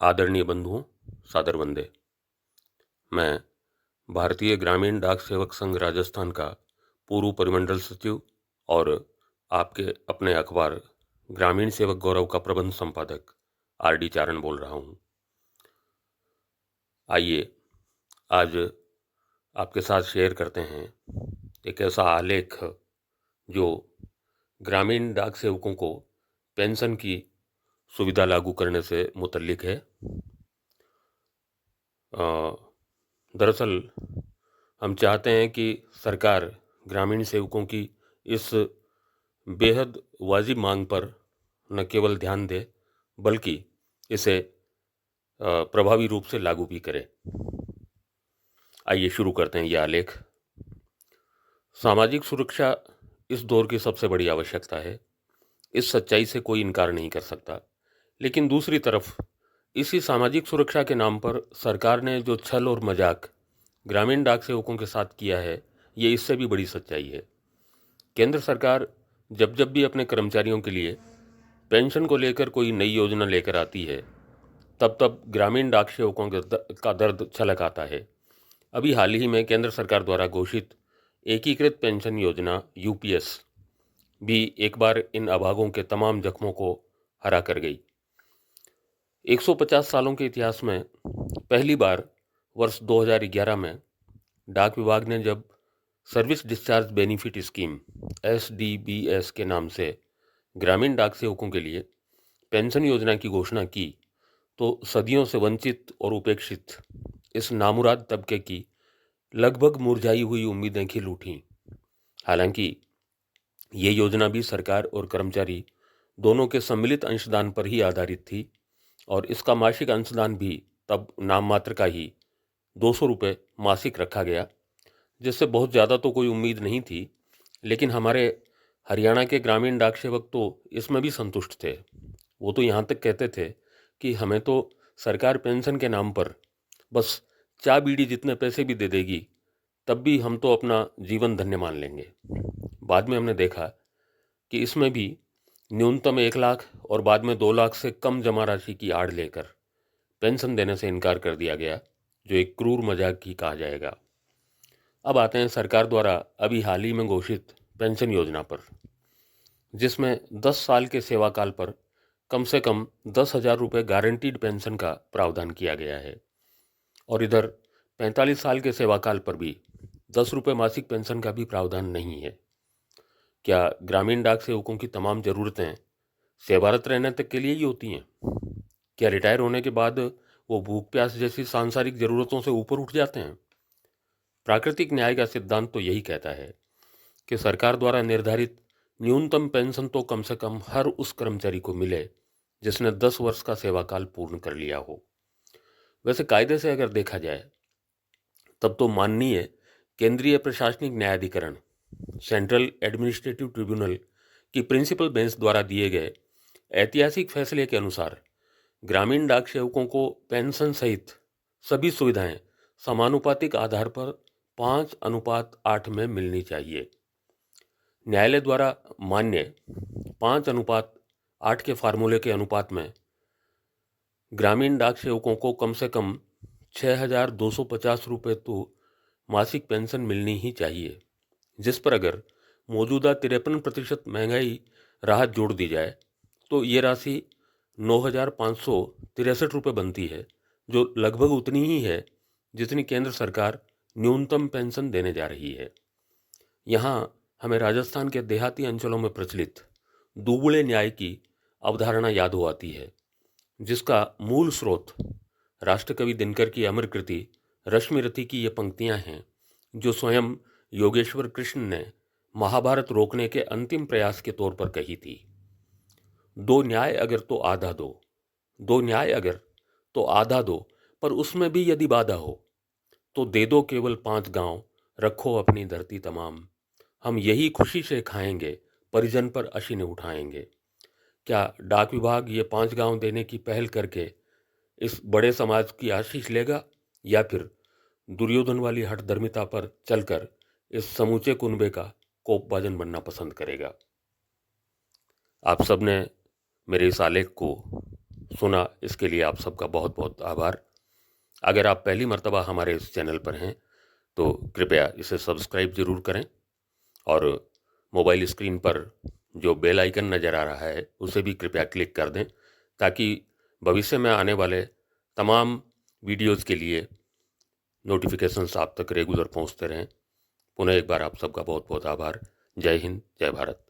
आदरणीय बंधुओं, सादर वंदे। मैं भारतीय ग्रामीण डाक सेवक संघ राजस्थान का पूर्व परिमंडल सचिव और आपके अपने अखबार ग्रामीण सेवक गौरव का प्रबंध संपादक आर.डी. चारण बोल रहा हूं। आइए आज आपके साथ शेयर करते हैं एक ऐसा आलेख जो ग्रामीण डाक सेवकों को पेंशन की सुविधा लागू करने से मुतल्लिक है। दरअसल हम चाहते हैं कि सरकार ग्रामीण सेवकों की इस बेहद वाजिब मांग पर न केवल ध्यान दे बल्कि इसे प्रभावी रूप से लागू भी करे। आइए शुरू करते हैं यह आलेख। सामाजिक सुरक्षा इस दौर की सबसे बड़ी आवश्यकता है। इस सच्चाई से कोई इनकार नहीं कर सकता। लेकिन दूसरी तरफ इसी सामाजिक सुरक्षा के नाम पर सरकार ने जो छल और मजाक ग्रामीण डाक सेवकों के साथ किया है, ये इससे भी बड़ी सच्चाई है। केंद्र सरकार जब जब भी अपने कर्मचारियों के लिए पेंशन को लेकर कोई नई योजना लेकर आती है, तब तब ग्रामीण डाक सेवकों का दर्द छलक आता है। अभी हाल ही में केंद्र सरकार द्वारा घोषित एकीकृत पेंशन योजना यूपीएस भी एक बार इन अभागों के तमाम जख्मों को हरा कर गई। 150 सालों के इतिहास में पहली बार वर्ष 2011 में डाक विभाग ने जब सर्विस डिस्चार्ज बेनिफिट स्कीम एसडीबीएस के नाम से ग्रामीण डाक सेवकों के लिए पेंशन योजना की घोषणा की, तो सदियों से वंचित और उपेक्षित इस नामुराद तबके की लगभग मुरझाई हुई उम्मीदें खिल उठीं। हालांकि ये योजना भी सरकार और कर्मचारी दोनों के सम्मिलित अंशदान पर ही आधारित थी और इसका मासिक अंशदान भी तब नाम मात्र का ही 200 रुपये मासिक रखा गया, जिससे बहुत ज़्यादा तो कोई उम्मीद नहीं थी। लेकिन हमारे हरियाणा के ग्रामीण डाक सेवक तो इसमें भी संतुष्ट थे। वो तो यहाँ तक कहते थे कि हमें तो सरकार पेंशन के नाम पर बस चा बीड़ी जितने पैसे भी दे देगी, तब भी हम तो अपना जीवन धन्य मान लेंगे। बाद में हमने देखा कि इसमें भी न्यूनतम 1 लाख और बाद में 2 लाख से कम जमा राशि की आड़ लेकर पेंशन देने से इनकार कर दिया गया, जो एक क्रूर मजाक ही कहा जाएगा। अब आते हैं सरकार द्वारा अभी हाल ही में घोषित पेंशन योजना पर, जिसमें 10 साल के सेवाकाल पर कम से कम 10,000 रुपये गारंटीड पेंशन का प्रावधान किया गया है और इधर 45 साल के सेवाकाल पर भी 10 रुपये मासिक पेंशन का भी प्रावधान नहीं है। क्या ग्रामीण डाक सेवकों की तमाम ज़रूरतें सेवारत रहने तक के लिए ही होती हैं? क्या रिटायर होने के बाद वो भूख प्यास जैसी सांसारिक ज़रूरतों से ऊपर उठ जाते हैं? प्राकृतिक न्याय का सिद्धांत तो यही कहता है कि सरकार द्वारा निर्धारित न्यूनतम पेंशन तो कम से कम हर उस कर्मचारी को मिले जिसने 10 वर्ष का सेवाकाल पूर्ण कर लिया हो। वैसे कायदे से अगर देखा जाए तब तो माननीय केंद्रीय प्रशासनिक न्यायाधिकरण सेंट्रल एडमिनिस्ट्रेटिव ट्रिब्यूनल की प्रिंसिपल बेंच द्वारा दिए गए ऐतिहासिक फैसले के अनुसार ग्रामीण डाक सेवकों को पेंशन सहित सभी सुविधाएं समानुपातिक आधार पर 5:8 में मिलनी चाहिए। न्यायालय द्वारा मान्य 5:8 के फार्मूले के अनुपात में ग्रामीण डाक सेवकों को कम से कम 6,250 रुपये तो मासिक पेंशन मिलनी ही चाहिए, जिस पर अगर मौजूदा 53% महंगाई राहत जोड़ दी जाए तो ये राशि 9,563 रुपये बनती है, जो लगभग उतनी ही है जितनी केंद्र सरकार न्यूनतम पेंशन देने जा रही है। यहाँ हमें राजस्थान के देहाती अंचलों में प्रचलित दुगुले न्याय की अवधारणा याद हो आती है, जिसका मूल स्रोत राष्ट्रकवि दिनकर की अमर कृति रश्मिरथी की ये पंक्तियाँ हैं, जो स्वयं योगेश्वर कृष्ण ने महाभारत रोकने के अंतिम प्रयास के तौर पर कही थी। दो न्याय अगर तो आधा दो, दो न्याय अगर तो आधा दो, पर उसमें भी यदि बाधा हो तो दे दो केवल 5 गांव, रखो अपनी धरती तमाम। हम यही खुशी से खाएंगे, परिजन पर अशीन उठाएंगे। क्या डाक विभाग ये 5 गांव देने की पहल करके इस बड़े समाज की आशीष लेगा, या फिर दुर्योधन वाली हठधर्मिता पर चलकर इस समूचे कुनबे का कोपभाजन बनना पसंद करेगा? आप सबने मेरे इस आलेख को सुना, इसके लिए आप सबका बहुत बहुत आभार। अगर आप पहली मर्तबा हमारे इस चैनल पर हैं तो कृपया इसे सब्सक्राइब ज़रूर करें और मोबाइल स्क्रीन पर जो बेल आइकन नज़र आ रहा है उसे भी कृपया क्लिक कर दें, ताकि भविष्य में आने वाले तमाम वीडियोज़ के लिए नोटिफिकेशंस आप तक रेगुलर पहुंचते रहें। पुनः एक बार आप सबका बहुत बहुत आभार। जय हिंद, जय भारत।